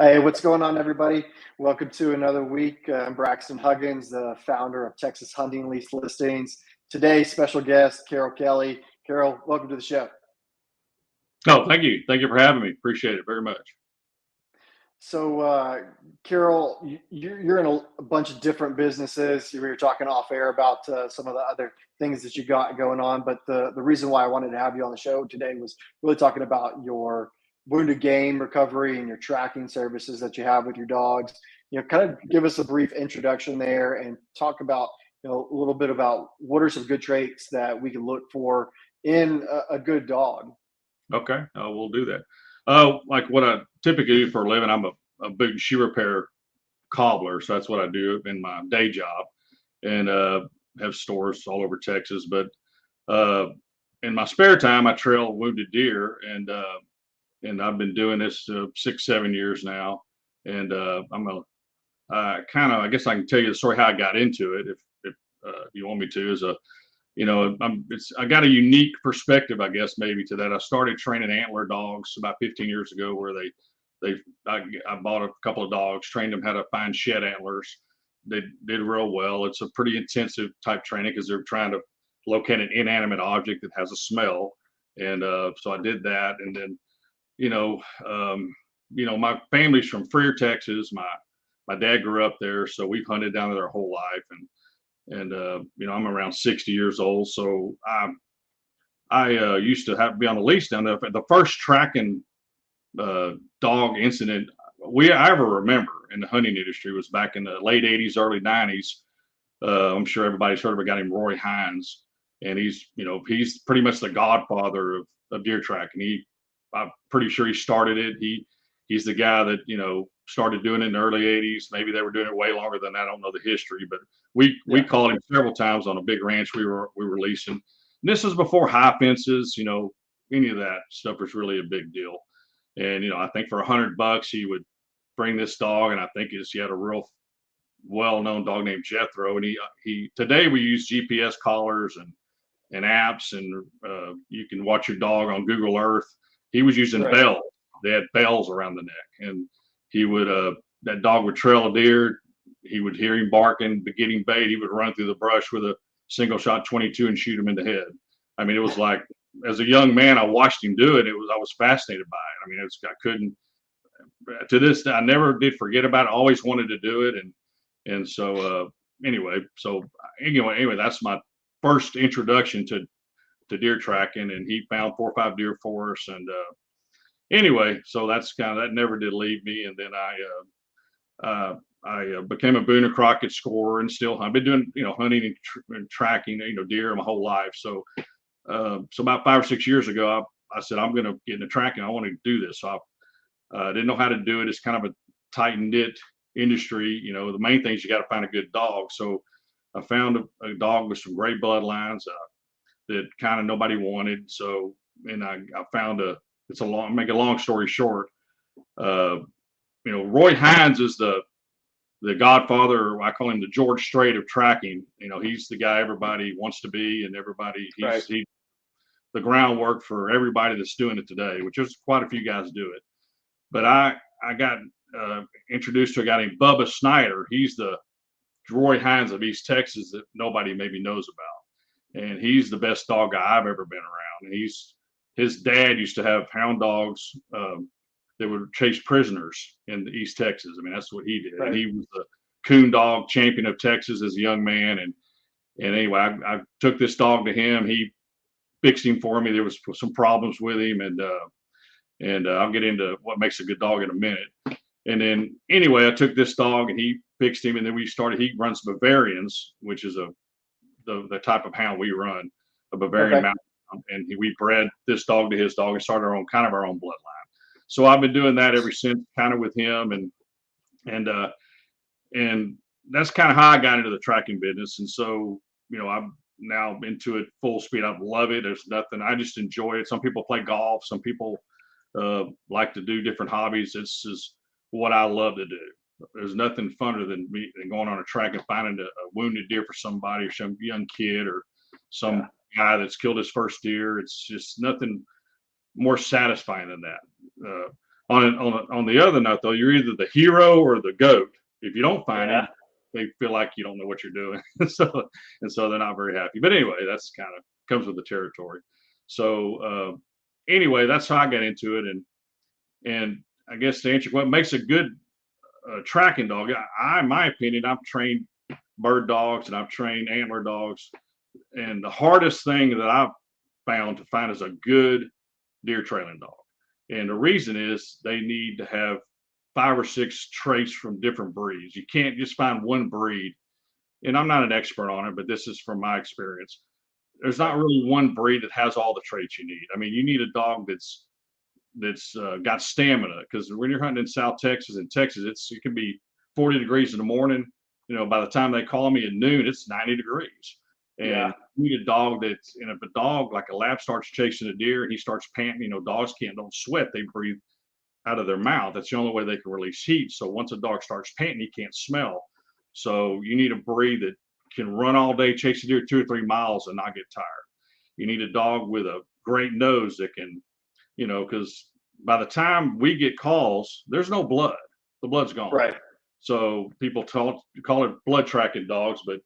Hey, what's going on, everybody? Welcome to another week. I'm Braxton Huggins, the founder of Texas Hunting Lease Listings. Today's special guest, Carroll Kelly. Carroll, welcome to the show. Oh, thank you. Thank you for having me. Appreciate it very much. So, Carroll, you're in a bunch of different businesses. You were talking off air about some of the other things that you got going on. But the reason why I wanted to have you on the show today was really talking about your wounded game recovery and your tracking services that you have with your dogs. Kind of give us a brief introduction there and talk about, a little bit about what are some good traits that we can look for in a good dog. Okay, we'll do that. Like what I typically do for a living, I'm a big shoe repair cobbler, so that's what I do in my day job, and have stores all over Texas. But uh, in my spare time, I trail wounded deer, and I've been doing this 6, 7 years now. And I'm a kind of, I guess I can tell you the story how I got into it, if you want me to. Is a I got a unique perspective, I guess, maybe to that. I started training antler dogs about 15 years ago, where I bought a couple of dogs, trained them how to find shed antlers. They did real well. It's a pretty intensive type training because they're trying to locate an inanimate object that has a smell. And so I did that. And then, you know, um, my family's from Freer, Texas. My dad grew up there, so we've hunted down there our whole life. And I'm around 60 years old, so I used to have to be on a leash down there. The first tracking dog incident I ever remember in the hunting industry was back in the late 80s, early 90s. I'm sure everybody's heard of a guy named Roy Hines, and he's pretty much the godfather of deer tracking. I'm pretty sure he started it. He's the guy that started doing it in the early 80s. Maybe they were doing it way longer than that. I don't know the history, but we Yeah. called him several times on a big ranch we were leasing. And this was before high fences, any of that stuff was really a big deal. And I think for $100 he would bring this dog, and I think he had a real well-known dog named Jethro. And he today we use GPS collars and apps, and you can watch your dog on Google Earth. He was using Right. bells. They had bells around the neck, and he would that dog would trail a deer. He would hear him barking, getting bait. He would run through the brush with a single shot 22 and shoot him in the head. I mean, it was like, as a young man, I watched him do it. I was fascinated by it. I mean, I couldn't, to this day, I never did forget about it. I always wanted to do it. And so, anyway, that's my first introduction to deer tracking. And he found 4 or 5 deer for us. And anyway, so that never did leave me. And then I became a Boone and Crockett scorer, and still I've been doing hunting and tracking deer my whole life. So about 5 or 6 years ago, I said I'm going to get into tracking. I want to do this. So I didn't know how to do it. It's kind of a tight knit industry. The main thing is you got to find a good dog. So I found a dog with some great bloodlines that kind of nobody wanted. So and I found make a long story short. Roy Hines is the godfather. I call him the George Strait of tracking. He's the guy everybody wants to be, and Right. he's the groundwork for everybody that's doing it today, which there's quite a few guys do it. But I got introduced to a guy named Bubba Snyder. He's the Roy Hines of East Texas that nobody maybe knows about, and he's the best dog guy I've ever been around. And his dad used to have hound dogs that would chase prisoners in East Texas. I mean, that's what he did. And Right. he was the coon dog champion of Texas as a young man. And anyway, I took this dog to him. He fixed him for me. There was some problems with him, and I'll get into what makes a good dog in a minute. And then anyway, I took this dog and he fixed him, and then he runs Bavarians, which is the type of hound we run, a Bavarian Okay. mountain hound. And we bred this dog to his dog and started our own bloodline. So I've been doing that ever since, kind of with him, and and that's kind of how I got into the tracking business. And so I'm now into it full speed. I love it. There's nothing. I just enjoy it. Some people play golf. Some people like to do different hobbies. This is what I love to do. There's nothing funner than going on a track and finding a wounded deer for somebody, or some young kid, or Yeah. some guy that's killed his first deer. It's just nothing more satisfying than that. On the other note, though, you're either the hero or the goat. If you don't find him, Yeah. they feel like you don't know what you're doing. So they're not very happy. But anyway, that's kind of comes with the territory. So anyway, that's how I got into it. And I guess to answer what makes a good tracking dog, in my opinion, I've trained bird dogs and I've trained antler dogs. And the hardest thing that I've found to find is a good deer trailing dog. And the reason is they need to have 5 or 6 traits from different breeds. You can't just find one breed. And I'm not an expert on it, but this is from my experience. There's not really one breed that has all the traits you need. I mean, you need a dog that's got stamina, because when you're hunting in South Texas and Texas, it can be 40 degrees in the morning. You know, by the time they call me at noon, it's 90 degrees. Yeah. And you need a dog that's, and if a dog like a lap starts chasing a deer and he starts panting, you know, dogs don't sweat, they breathe out of their mouth. That's the only way they can release heat. So once a dog starts panting, he can't smell. So you need a breed that can run all day, chase a deer 2 or 3 miles and not get tired. You need a dog with a great nose that can, you know, because by the time we get calls, there's no blood. The blood's gone. Right. So people call it blood tracking dogs, but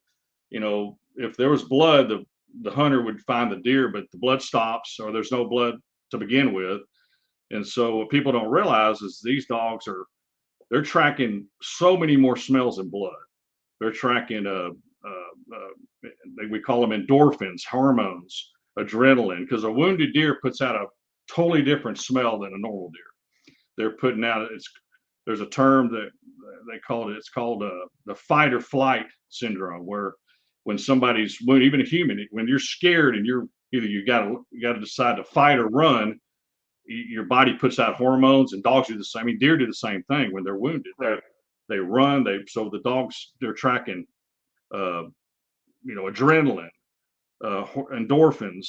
you know, if there was blood, the hunter would find the deer, but the blood stops, or there's no blood to begin with. And so what people don't realize is these dogs they're tracking so many more smells than blood. They're tracking we call them endorphins, hormones, adrenaline, because a wounded deer puts out a totally different smell than a normal deer. They're putting out there's a term that they call it. It's called the fight or flight syndrome, where when somebody's wounded, even a human, when you're scared and you're either you got to decide to fight or run, your body puts out hormones, and dogs do the same. I mean, deer do the same thing when they're wounded. Right. They run. So the dogs, they're tracking, you know, adrenaline, endorphins,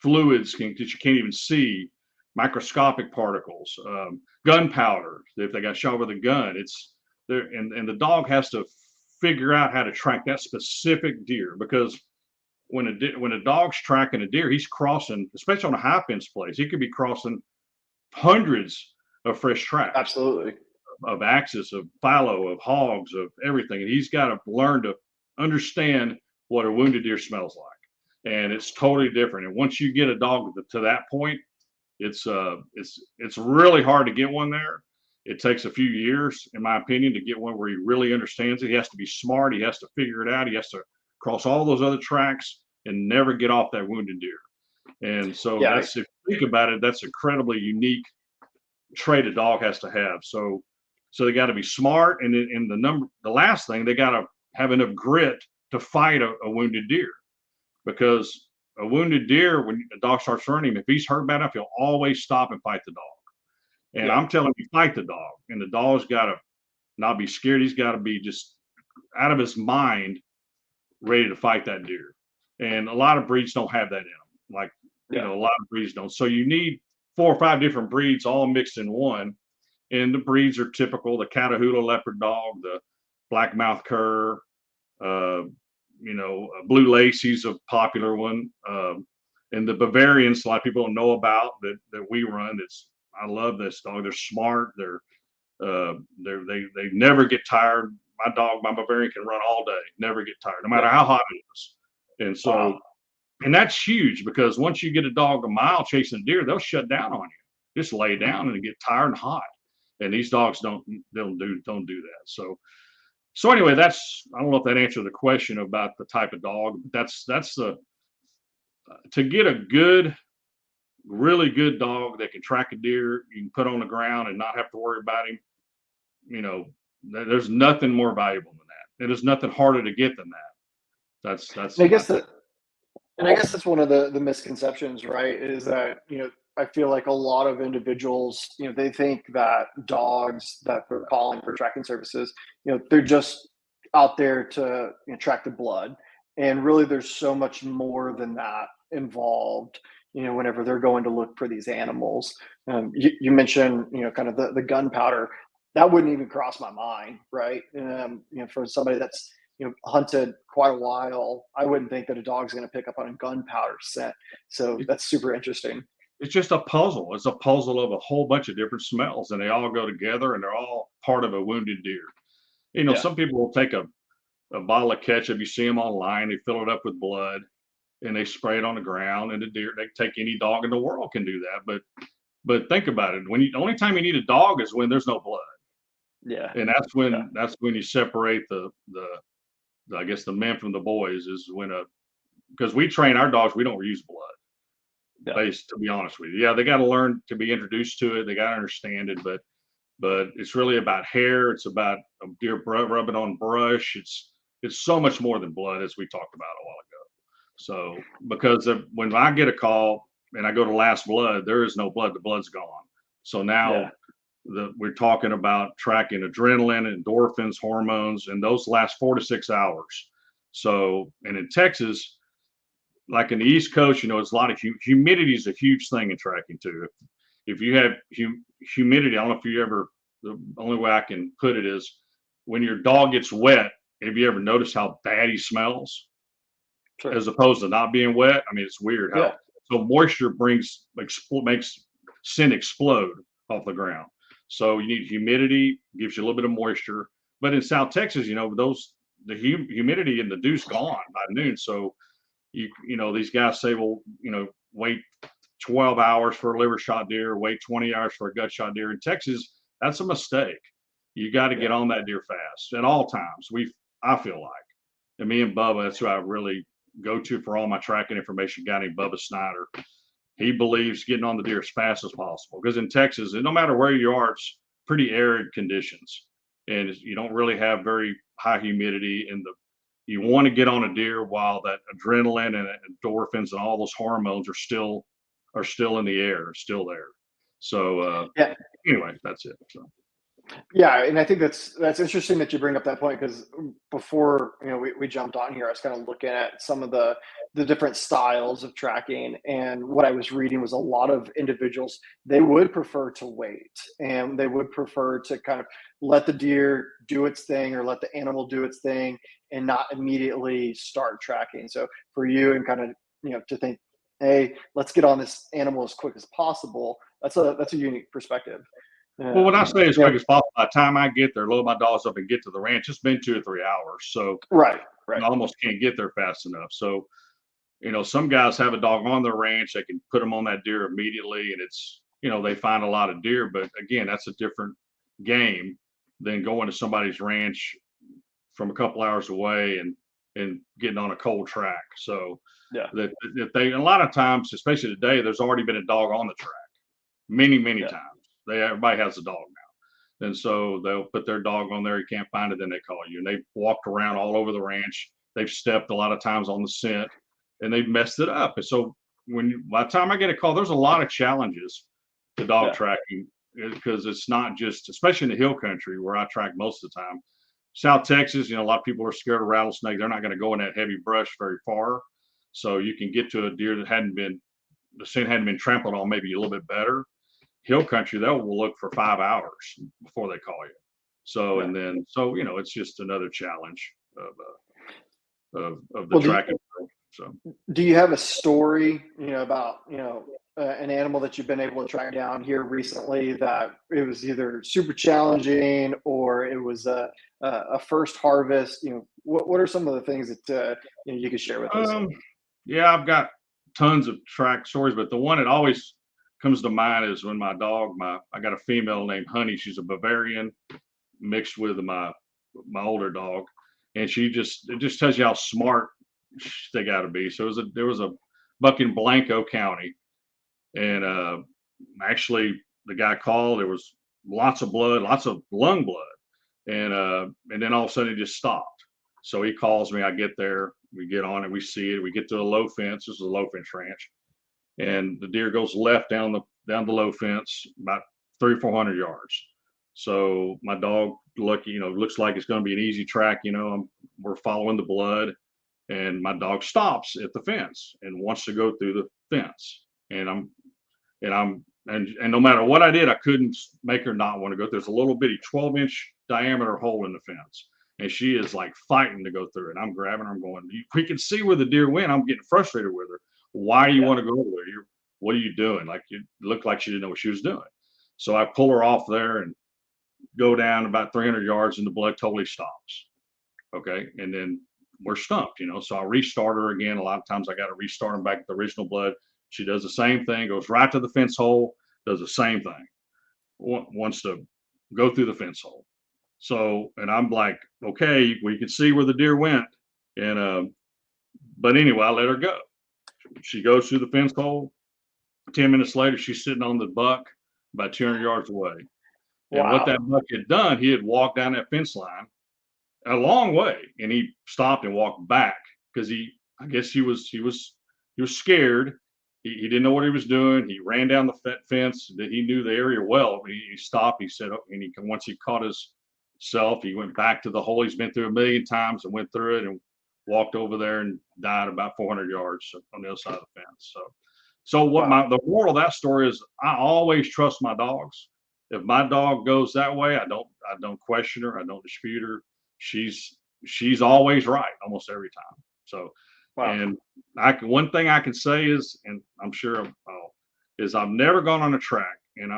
fluids that you can't even see, microscopic particles, gunpowder. If they got shot with a gun, it's there, and the dog has to figure out how to track that specific deer, because when a dog's tracking a deer, he's crossing, especially on a high fence place, he could be crossing hundreds of fresh tracks Absolutely. of axis, of fallow, of hogs, of everything. And he's got to learn to understand what a wounded deer smells like. And it's totally different. And once you get a dog to that point, it's really hard to get one there. It takes a few years, in my opinion, to get one where he really understands it. He has to be smart. He has to figure it out. He has to cross all those other tracks and never get off that wounded deer. And so Yeah. if you think about it, that's incredibly unique trait a dog has to have. So they got to be smart, and the last thing, they got to have enough grit to fight a wounded deer, because a wounded deer, when a dog starts running him, if he's hurt bad enough, he'll always stop and fight the dog. And Yeah. I'm telling you, fight the dog, and the dog's got to not be scared. He's got to be just out of his mind, ready to fight that deer. And a lot of breeds don't have that in them. Like, you know, a lot of breeds don't. So you need 4 or 5 different breeds all mixed in one. And the breeds are typical: the Catahoula leopard dog, the black mouth cur, you know, blue lacy's a popular one, and the Bavarians. A lot of people don't know about that we run. I love this dog. They're smart. They never get tired. My Bavarian can run all day, never get tired, no matter how hot it is. And so, Wow. and that's huge, because once you get a dog a mile chasing a deer, they'll shut down on you, just lay down and get tired and hot. And these dogs don't do that. So anyway, I don't know if that answered the question about the type of dog. That's to get a really good dog that can track a deer, you can put on the ground and not have to worry about him. You know, there's nothing more valuable than that. There's nothing harder to get than that. That's And I guess that's one of the misconceptions, right? Is that, you know, I feel like a lot of individuals, you know, they think that dogs that they're calling for tracking services, you know, they're just out there to, you know, track the blood. And really, there's so much more than that involved, you know, whenever they're going to look for these animals. You mentioned, you know, kind of the gunpowder. That wouldn't even cross my mind, right? You know, for somebody that's, you know, hunted quite a while, I wouldn't think that a dog's going to pick up on a gunpowder scent. So that's super interesting. it's just a puzzle. It's a puzzle of a whole bunch of different smells, and they all go together, and they're all part of a wounded deer. Yeah. Some people will take a bottle of ketchup. You see them online. They fill it up with blood, and they spray it on the ground. And the deer, they take any dog in the world can do that. But think about it. The only time you need a dog is when there's no blood, Yeah. and Yeah. that's when you separate the I guess the men from the boys is when because we train our dogs. We don't use blood. Yeah. Based, to be honest with you, yeah, they got to learn to be introduced to it. They got to understand it, but it's really about hair. It's about a deer rubbing on brush. It's so much more than blood, as we talked about a while ago. So because when I get a call and I go to last blood, there is no blood. The blood's gone. So now Yeah. we're talking about tracking adrenaline, endorphins, hormones, and those last 4 to 6 hours. So, and in Texas, like in the East Coast, it's a lot of humidity is a huge thing in tracking too. If you have humidity, I don't know if you ever, the only way I can put it is when your dog gets wet, have you ever noticed how bad he smells Sure. as opposed to not being wet? I mean, it's weird Yeah. so moisture makes scent explode off the ground. So you need humidity, gives you a little bit of moisture. But in South Texas, the humidity and the dew's gone by noon. So these guys say, well, wait 12 hours for a liver shot deer, wait 20 hours for a gut shot deer. In Texas, that's a mistake. You got to get Yeah. on that deer fast at all times. I feel like, and me and Bubba, that's who I really go to for all my tracking information. A guy named Bubba Snyder. He believes getting on the deer as fast as possible because in Texas, and no matter where you are, it's pretty arid conditions, and you don't really have very high humidity. You want to get on a deer while that adrenaline and endorphins and all those hormones are still in the air, still there. So Yeah. anyway, that's it. So. Yeah, and I think that's interesting that you bring up that point because before we jumped on here, I was kind of looking at some of the different styles of tracking, and what I was reading was a lot of individuals they would prefer to wait, and they would prefer to kind of let the deer do its thing or let the animal do its thing, and not immediately start tracking. So for you, and kind of to think, hey, let's get on this animal as quick as possible. That's a unique perspective. Well, when I say as You quick know, as possible, by the time I get there, load my dogs up and get to the ranch, it's been 2 or 3 hours. So right, I right. almost can't get there fast enough. So, some guys have a dog on their ranch, they can put them on that deer immediately, and they find a lot of deer. But again, that's a different game than going to somebody's ranch from a couple hours away and getting on a cold track. So Yeah, that if they, a lot of times, especially today, there's already been a dog on the track many, many yeah, times. Everybody has a dog now. And so they'll put their dog on there. You can't find it. Then they call you, and they've walked around all over the ranch. They've stepped a lot of times on the scent, and they've messed it up. And so by the time I get a call, there's a lot of challenges to dog yeah, tracking because it's not just, especially in the hill country where I track most of the time. South Texas, a lot of people are scared of rattlesnakes. They're not going to go in that heavy brush very far. So you can get to a deer that the scent hadn't been trampled on maybe a little bit better. Hill country, they will look for 5 hours before they call you. So, yeah. and then, it's just another challenge of the Well, tracking. So, do you have a story, about an animal that you've been able to track down here recently that it was either super challenging or it was a first harvest? What are some of the things that you could share with us? um, yeah, I've got tons of track stories, but the one that always comes to mind is when I got a female named Honey. She's a Bavarian mixed with my older dog, and it just tells you how smart they got to be. So there was a buck in Blanco County, and actually the guy called. There was lots of blood, lots of lung blood, and then all of a sudden it just stopped. So he calls me. I get there. We get on it. We see it. We get to a low fence. This is a low fence ranch, and the deer goes left down the low fence about 300-400 yards. So my dog looks like it's going to be an easy track. We're following the blood, and my dog stops at the fence and wants to go through the fence. And no matter what I did, I couldn't make her not want to go. There's a little bitty 12-inch diameter hole in the fence, and she is like fighting to go through it. I'm grabbing her. I'm going. We can see where the deer went. I'm getting frustrated with her. Why do you Yeah, want to go over there? what are you doing? Like, it looked like she didn't know what she was doing. So I pull her off there and go down about 300 yards and the blood totally stops. Okay. And then we're stumped, so I restart her again. A lot of times I got to restart them back to the original blood. She does the same thing, goes right to the fence hole, does the same thing, wants to go through the fence hole. So, and I'm like, okay, we can see where the deer went. And, but anyway, I let her go. She goes through the fence hole. 10 minutes later, she's sitting on the buck about 200 yards away. And what Wow. that buck had done, he had walked down that fence line a long way, and he stopped and walked back because I guess he was scared. He didn't know what he was doing. He ran down the fence. That he knew the area well. He stopped. He said, and once he caught himself, he went back to the hole he's been through a million times and went through it and walked over there and died about 400 yards on the other side of the fence. So what Wow. the moral of that story is, I always trust my dogs. If my dog goes that way, I don't question her. I don't dispute her. She's always right almost every time. So, Wow. and one thing I can say is, and I'm sure is I've never gone on a track, and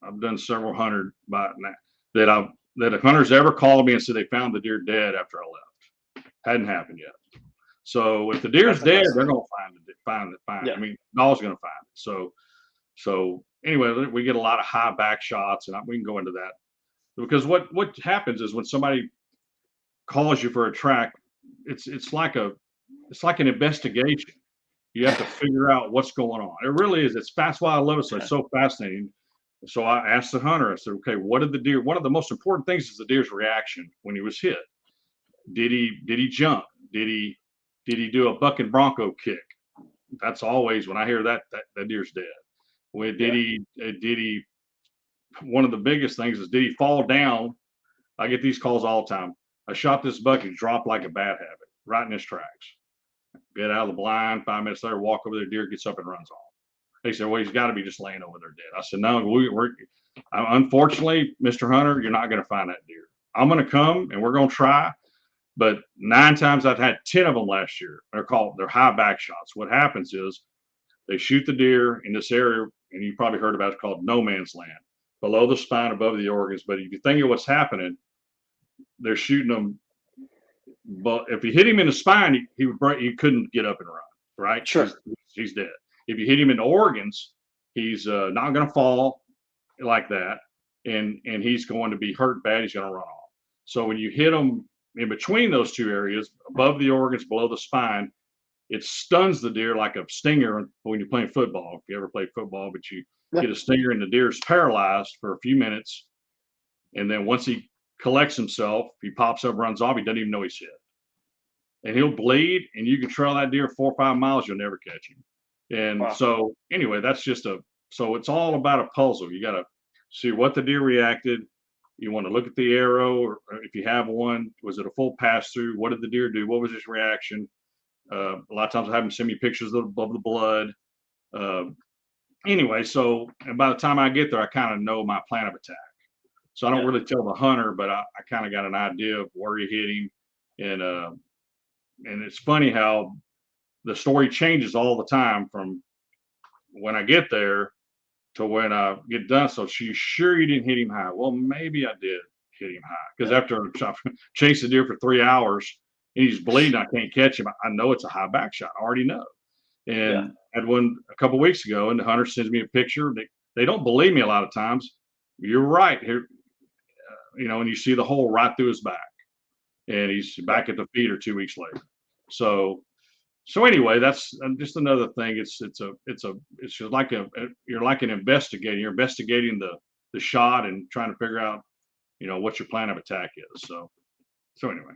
I've done several hundred by now that a hunter's ever called me and said they found the deer dead after I left. Hadn't happened yet. So if the deer's That's dead, amazing. they're gonna find it. Yeah. I mean, dog's gonna find it. So anyway, we get a lot of high back shots, and we can go into that because what happens is when somebody calls you for a track, it's like an investigation. You have to figure out what's going on. It really is. That's why I love it. So it's so fascinating. So I asked the hunter, I said, okay, what did the deer, one of the most important things is the deer's reaction when he was hit. Did he jump? Did he do a buck and bronco kick? That's always when I hear that deer's dead. When did he one of the biggest things is, did he fall down? I get these calls all the time. I shot this buck, he dropped like a bad habit, right in his tracks. Get out of the blind, 5 minutes later, walk over there, deer gets up and runs off. They said, well, he's got to be just laying over there dead. I said, no, unfortunately, Mr. Hunter, you're not going to find that deer. I'm going to come and we're going to try. But 9 times I've had 10 of them last year. They're high back shots. What happens is they shoot the deer in this area, and you probably heard about it, called no man's land, below the spine, above the organs. But if you think of what's happening, they're shooting them. But if you hit him in the spine, he would break. He couldn't get up and run. Right? Sure. He's dead. If you hit him in the organs, he's not going to fall like that, and he's going to be hurt bad. He's going to run off. So when you hit him in between those two areas, above the organs, below the spine, it stuns the deer like a stinger when you're playing football. If you ever played football, but you get a stinger and the deer's paralyzed for a few minutes, and then once he collects himself, he pops up, runs off. He doesn't even know he's hit, and he'll bleed. And you can trail that deer 4 or 5 miles, you'll never catch him. And Wow. so anyway, so it's all about a puzzle. You got to see what the deer reacted. You want to look at the arrow, or if you have one, was it a full pass through? What did the deer do? What was his reaction? A lot of times I have them send me pictures of the blood. Anyway, so and by the time I get there, I kind of know my plan of attack. So I don't really tell the hunter, but I kind of got an idea of where you hit him. And it's funny how the story changes all the time from when I get there to when I get done. So she's sure you didn't hit him high. Well, maybe I did hit him high, because after I chase the deer for 3 hours and he's bleeding, I can't catch him. I know it's a high back shot. I already know. And I had one a couple of weeks ago, and the hunter sends me a picture. They don't believe me a lot of times. You're right here, and you see the hole right through his back, and he's back at the feeder 2 weeks later. So anyway, that's just another thing. It's just like you're like an investigator. You're investigating the shot and trying to figure out, what your plan of attack is. So anyway.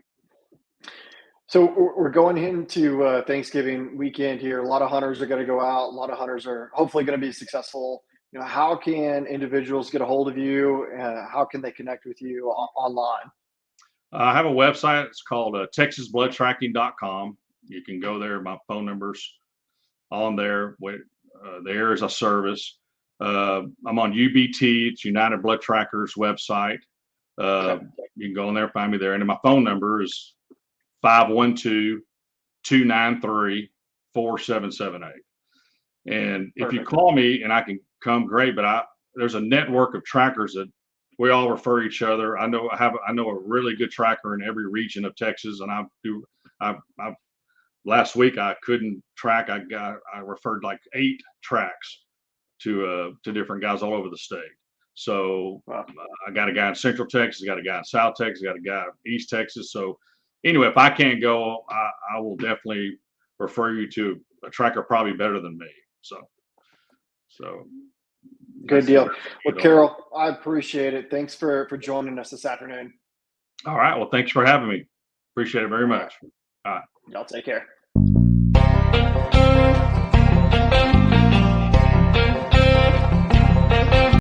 So we're going into Thanksgiving weekend here. A lot of hunters are going to go out. A lot of hunters are hopefully going to be successful. How can individuals get a hold of you? How can they connect with you online? I have a website. It's called texasbloodtracking.com. You can go there. My phone number's on there. There is a service. I'm on UBT. It's United Blood Trackers website. You can go in there, find me there. And then my phone number is 512-293-4778. And if you Perfect. call me and I can come, great. But there's a network of trackers that we all refer each other. I know a really good tracker in every region of Texas, and I last week I couldn't track. I referred like 8 tracks to different guys all over the state. So Wow. I got a guy in Central Texas, got a guy in South Texas, got a guy in East Texas. So anyway, if I can't go, I will definitely refer you to a tracker probably better than me. So Good that's deal. the Well, Carroll, I appreciate it. Thanks for joining us this afternoon. All right. Well, thanks for having me. Appreciate it very much. All right. Y'all take care.